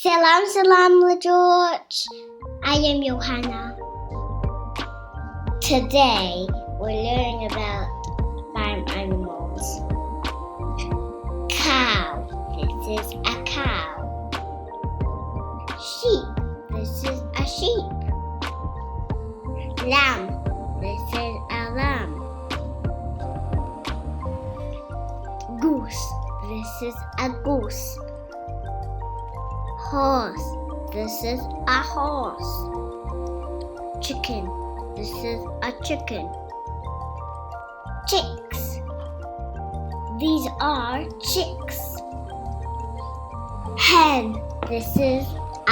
Salam salam ልጆች I am Johanna. Today we're learning about farm animals. Cow. This is a cow. Sheep. This is a sheep. Lamb. This is a lamb. Goose. This is a goose. Horse. This is a horse. Chicken. This is a chicken. Chicks. These are chicks. Hen. This is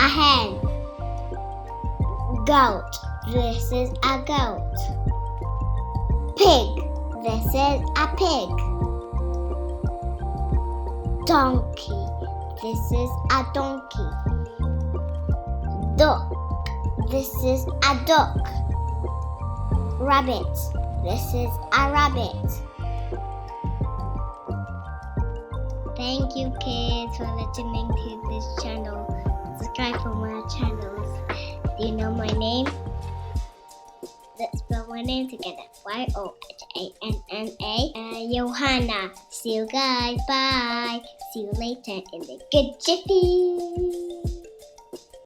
a hen. Goat. This is a goat. Pig. This is a pig. Donkey. This is a donkey. Duck. This is a duck. Rabbit. This is a rabbit. Thank you, kids, for listening to this channel. Subscribe for more channels. Do you know my name? Let's spell my name together. Yohanna. Johanna. See you guys. Bye. See you later in the good jiffy.